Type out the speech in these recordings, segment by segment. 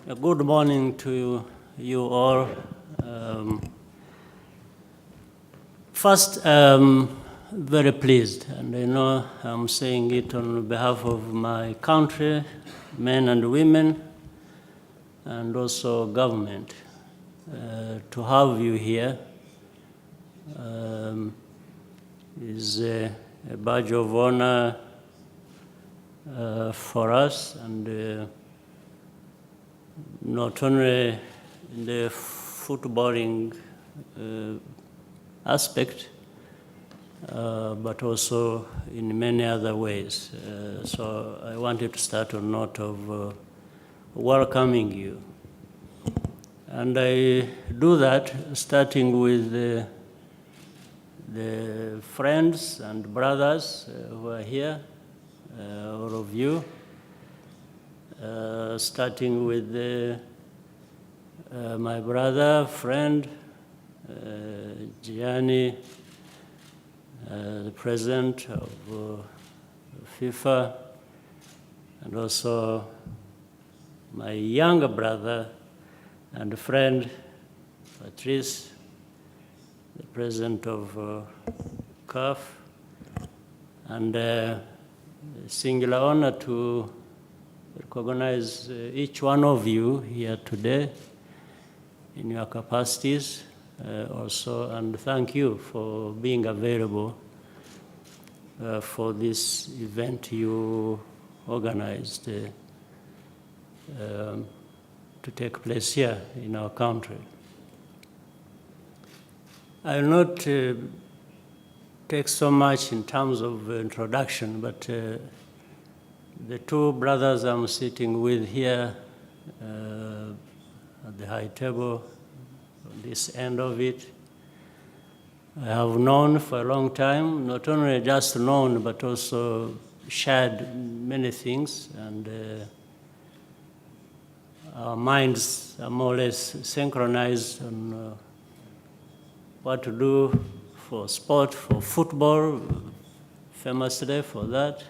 Good morning to you all. First, very pleased, and I know I'm saying it on behalf of my country, men and women, and also government, to have you here is a badge of honor for us, and not only in the footballing aspect, but also in many other ways. So I wanted to start on note of welcoming you. And I do that starting with the friends and brothers who are here, all of you, starting with my brother, friend, Gianni, the president of FIFA, and also my younger brother and friend, Patrice, the president of CAF, and a singular honor to recognize each one of you here today in your capacities also, and thank you for being available for this event you organized to take place here in our country. I will not take so much in terms of introduction, but the two brothers I'm sitting with here at the high table, on this end of it, I have known for a long time, not only just known, but also shared many things, and our minds are more or less synchronized on what to do for sport, for football, famously for that,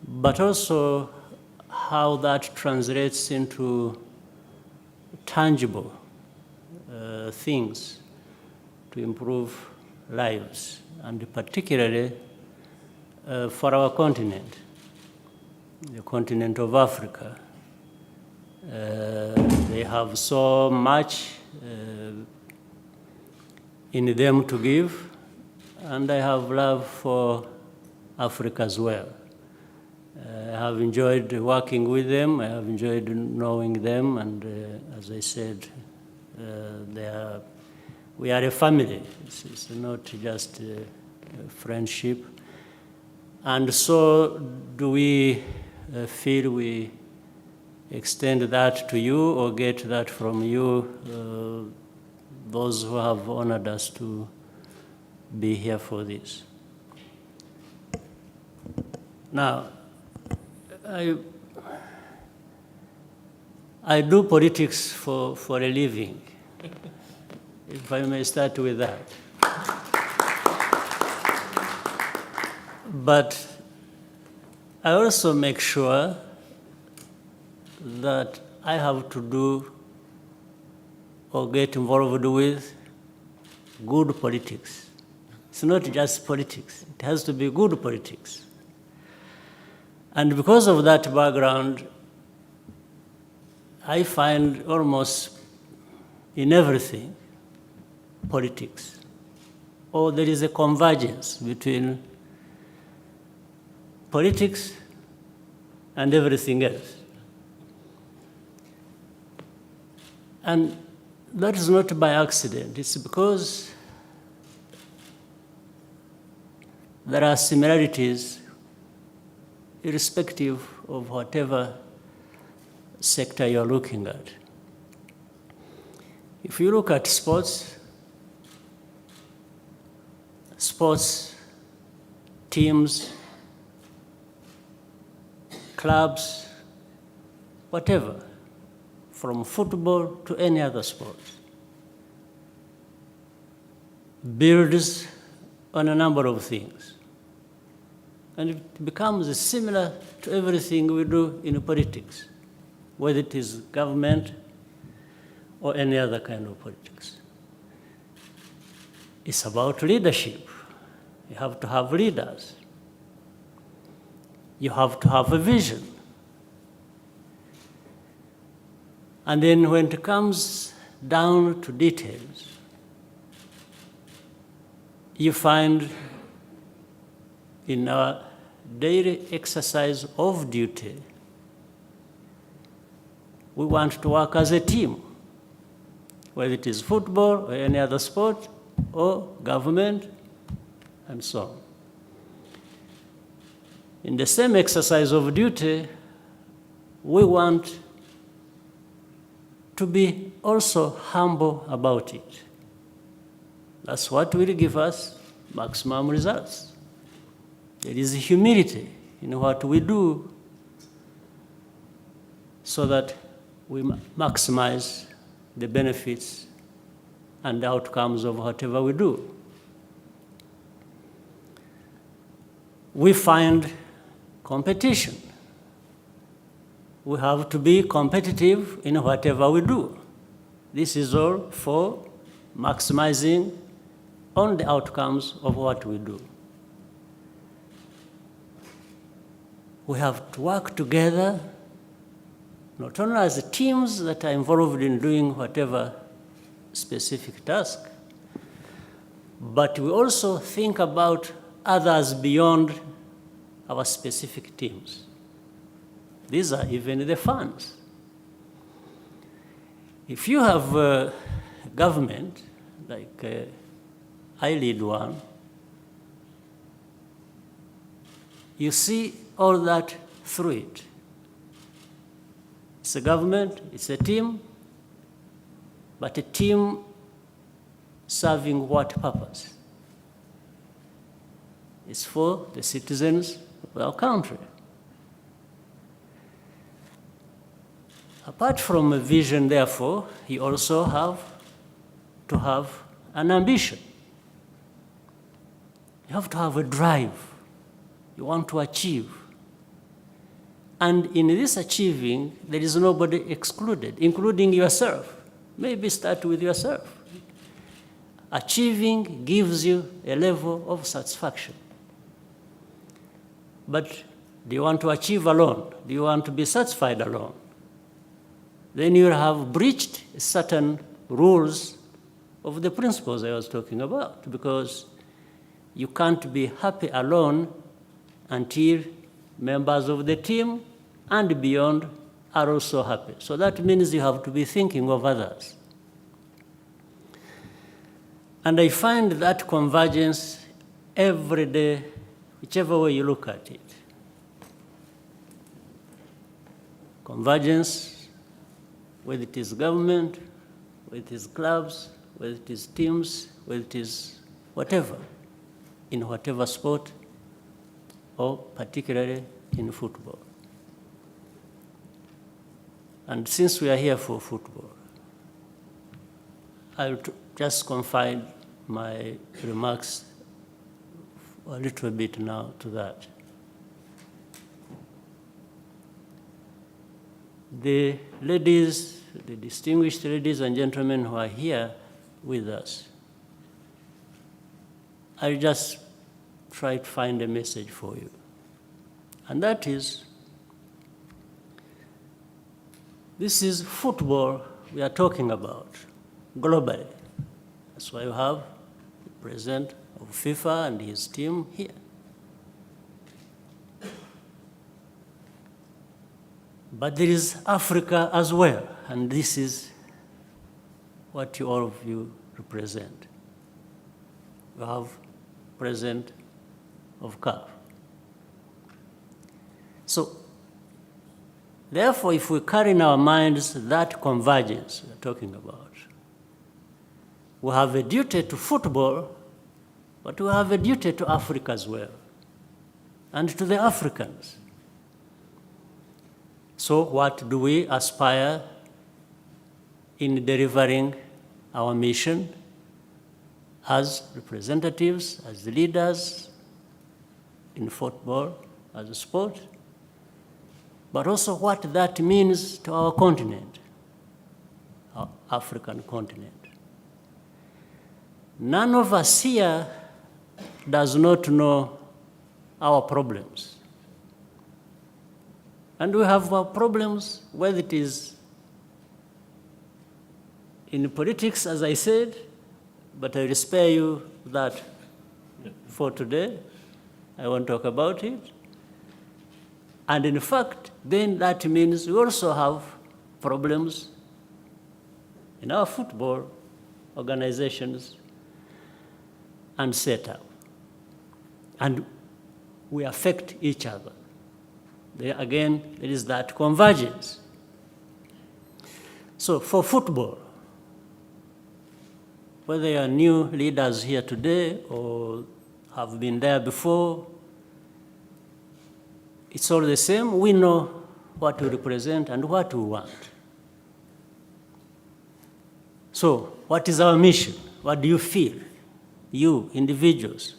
but also how that translates into tangible things to improve lives, and particularly for our continent, the continent of Africa. They have so much in them to give, and I have love for Africa as well. I have enjoyed working with them, I have enjoyed knowing them, and as I said, we are a family. It's not just a friendship. And so do we feel we extend that to you or get that from you, those who have honored us to be here for this. Now, I do politics for a living, if I may start with that. But I also make sure that I have to do or get involved with good politics. It's not just politics, it has to be good politics. And because of that background, I find almost in everything politics, or there is a convergence between politics and everything else. And that is not by accident. It's because there are similarities irrespective of whatever sector you're looking at. If you look at sports teams, clubs, whatever, from football to any other sport, builds on a number of things. And it becomes similar to everything we do in politics. whether it is government or any other kind of politics. It's about leadership. You have to have leaders. You have to have a vision. And then when it comes down to details, you find in our daily exercise of duty, we want to work as a team, whether it is football or any other sport or government and so on. In the same exercise of duty, we want to be also humble about it. That's what will give us maximum results. There is humility in what we do so that we maximize the benefits and the outcomes of whatever we do. We find competition. We have to be competitive in whatever we do. This is all for maximizing on the outcomes of what we do. We have to work together, not only as teams that are involved in doing whatever specific task, but we also think about others beyond our specific teams. These are even the funds. If you have a government, like I lead one, you see all that through it. It's a government, it's a team, but a team serving what purpose? It's for the citizens of our country. Apart from a vision, therefore, you also have to have an ambition. You have to have a drive. You want to achieve. And in this achieving, there is nobody excluded, including yourself. Maybe start with yourself. Achieving gives you a level of satisfaction. But do you want to achieve alone? Do you want to be satisfied alone? Then you have breached certain rules of the principles I was talking about, because you can't be happy alone until members of the team and beyond are also happy. So that means you have to be thinking of others. And I find that convergence every day, whichever way you look at it. Convergence, whether it is government, whether it is clubs, whether it is teams, whether it is whatever, in whatever sport, or particularly in football. And since we are here for football, I'll just confine my remarks a little bit now to that. The ladies, the distinguished ladies and gentlemen who are here with us, I'll just try to find a message for you. And that is, this is football we are talking about globally. That's why you have the president of FIFA and his team here. But there is Africa as well, and this is what all of you represent. You have president of CAF. So, therefore, if we carry in our minds that convergence we're talking about, we have a duty to football, but we have a duty to Africa as well, and to the Africans. So what do we aspire in delivering our mission as representatives, as leaders in football, as a sport? but also what that means to our continent, our African continent. None of us here does not know our problems. And we have our problems, whether it is in politics, as I said, but I will spare you that for today. I won't talk about it. And in fact, then that means we also have problems in our football organizations and setup. And we affect each other. There again, there is that convergence. So for football, whether you are new leaders here today or have been there before, it's all the same. We know what we represent and what we want. So what is our mission? What do you feel, you individuals,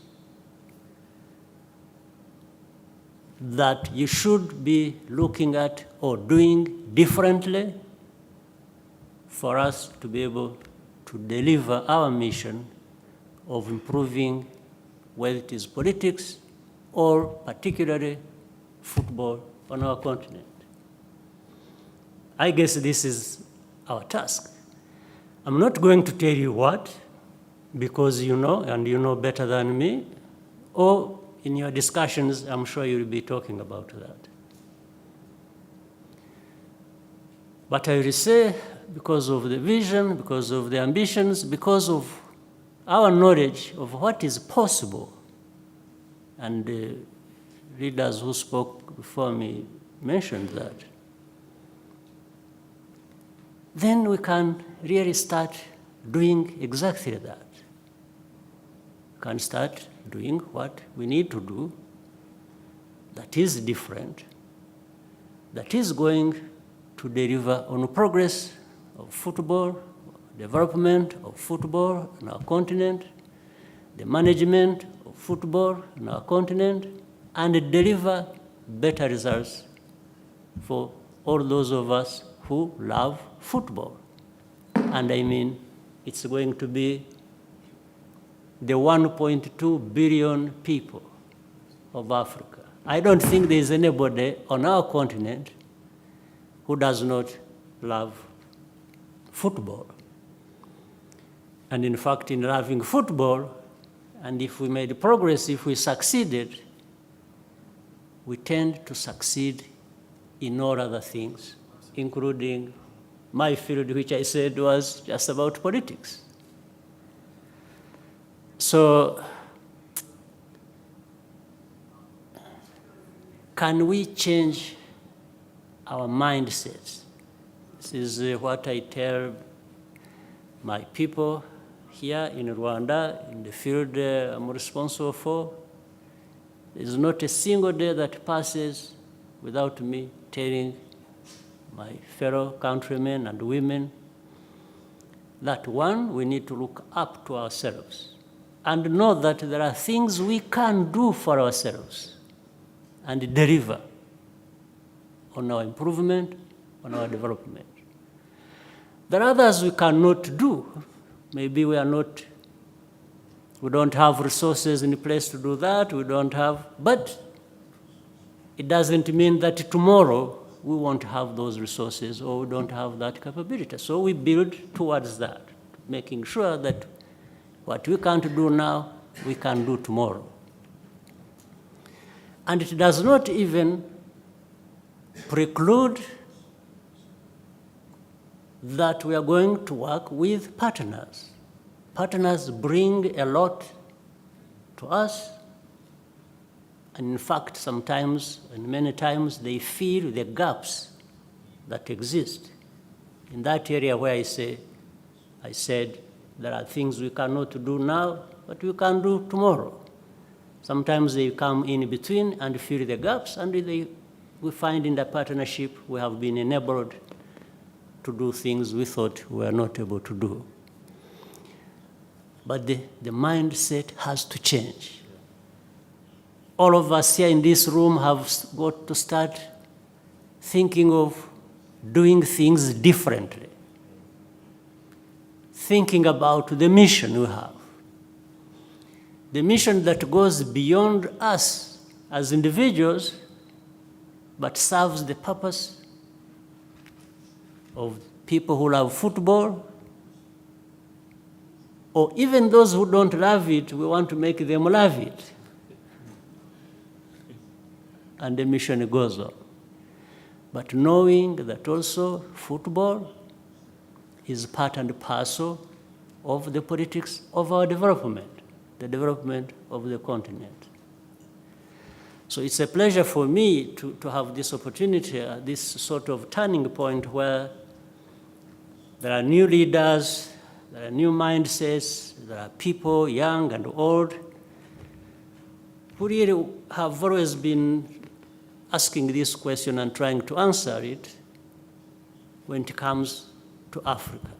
that you should be looking at or doing differently for us to be able to deliver our mission of improving, whether it is politics or particularly football on our continent? I guess this is our task. I'm not going to tell you what, because you know, and you know better than me, or in your discussions, I'm sure you'll be talking about that. But I will say, because of the vision, because of the ambitions, because of our knowledge of what is possible, and the leaders who spoke before me mentioned that, then we can really start doing exactly that. We can start doing what we need to do that is different, that is going to deliver on progress of football, development of football on our continent, the management of football on our continent, and deliver better results for all those of us who love football. And I mean, it's going to be the 1.2 billion people of Africa. I don't think there is anybody on our continent who does not love football. And in fact, in loving football, and if we made progress, if we succeeded, we tend to succeed in all other things, including my field, which I said was just about politics. So, can we change our mindsets? This is what I tell my people here in Rwanda, in the field I'm responsible for. There's not a single day that passes without me telling my fellow countrymen and women that, one, we need to look up to ourselves and know that there are things we can do for ourselves and deliver on our improvement, on our development. There are others we cannot do. Maybe we don't have resources in place to do that, but it doesn't mean that tomorrow we won't have those resources or we don't have that capability. So we build towards that, making sure that what we can't do now, we can do tomorrow. And it does not even preclude that we are going to work with partners. Partners bring a lot to us. And in fact, sometimes, and many times, they fill the gaps that exist. In that area where I said, there are things we cannot do now, but we can do tomorrow. Sometimes they come in between and fill the gaps, and we find in the partnership we have been enabled to do things we thought we were not able to do. But the mindset has to change. All of us here in this room have got to start thinking of doing things differently, thinking about the mission we have, the mission that goes beyond us as individuals, but serves the purpose of people who love football, or even those who don't love it, we want to make them love it. And the mission goes on. But knowing that also football is part and parcel of the politics of our development, the development of the continent. So it's a pleasure for me to have this opportunity, this sort of turning point where there are new leaders, there are new mindsets, there are people, young and old, who really have always been asking this question and trying to answer it when it comes to Africa.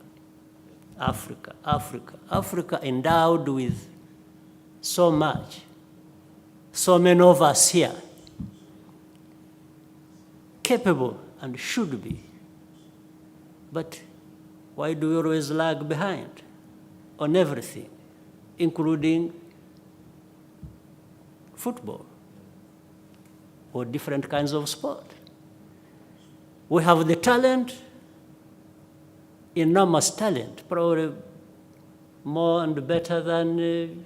Africa, Africa, Africa endowed with so much, so many of us here, capable and should be. But why do we always lag behind on everything, including football or different kinds of sport? We have the talent, enormous talent, probably more and better than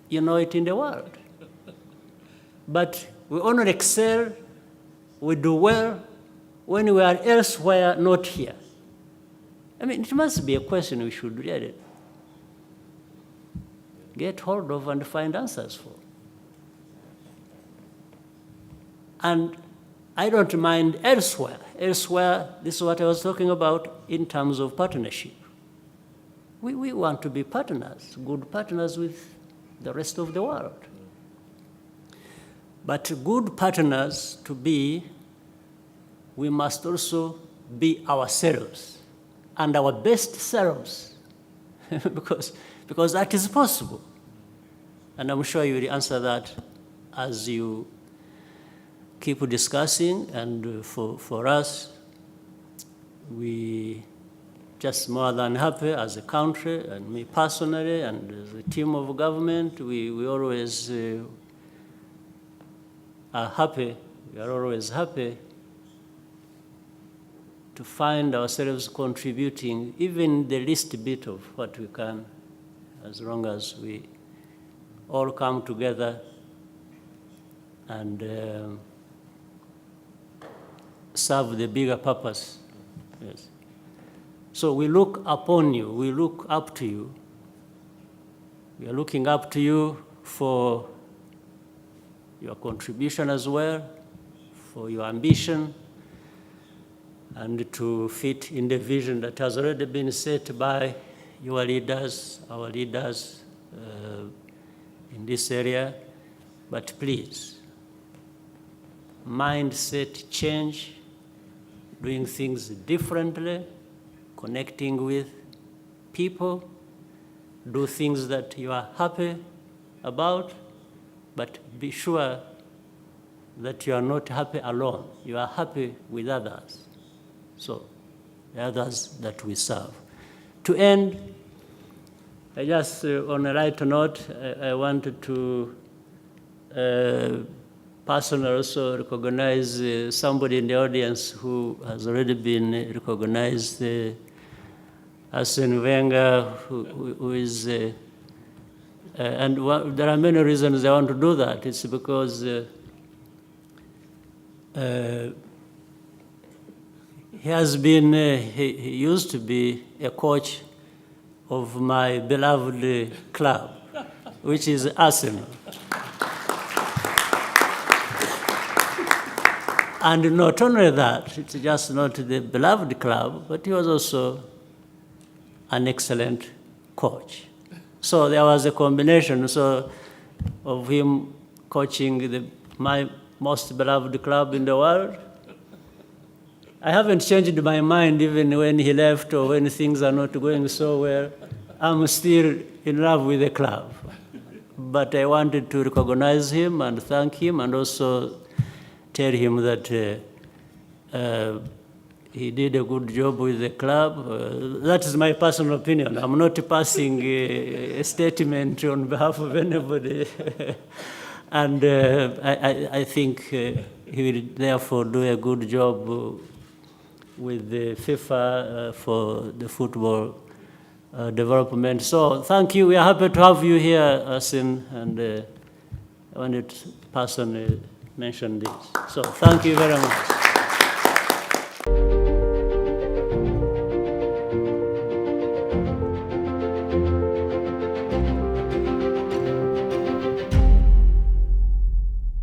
you know it in the world. But we only excel, we do well when we are elsewhere, not here. I mean, it must be a question we should really get hold of and find answers for. And I don't mind elsewhere. Elsewhere, this is what I was talking about in terms of partnership. We want to be partners, good partners with the rest of the world. But good partners to be, we must also be ourselves and our best selves, because that is possible. And I'm sure you will answer that as you keep discussing. And for us, we just more than happy as a country, and me personally, and as a team of government, we always are happy, we are always happy to find ourselves contributing even the least bit of what we can, as long as we all come together and serve the bigger purpose. Yes. So we look upon you, we look up to you. We are looking up to you for your contribution as well, for your ambition, and to fit in the vision that has already been set by your leaders, our leaders in this area. But please, mindset change, doing things differently, connecting with people, do things that you are happy about, but be sure that you are not happy alone. You are happy with others. So, the others that we serve. To end, I just, on a lighter note, I wanted to personally also recognize somebody in the audience who has already been recognized, Arsene Wenger, who is, and there are many reasons I want to do that. It's because he has been, he used to be a coach of my beloved club, which is Arsenal. And not only that, it's just not the beloved club, but he was also an excellent coach. So there was a combination of him coaching my most beloved club in the world. I haven't changed my mind even when he left or when things are not going so well. I'm still in love with the club. But I wanted to recognize him and thank him and also tell him that he did a good job with the club. That is my personal opinion. I'm not passing a statement on behalf of anybody. And I think he will therefore do a good job with the FIFA for the football development. So thank you. We are happy to have you here, Asim, and I wanted to personally mention this. So thank you very much.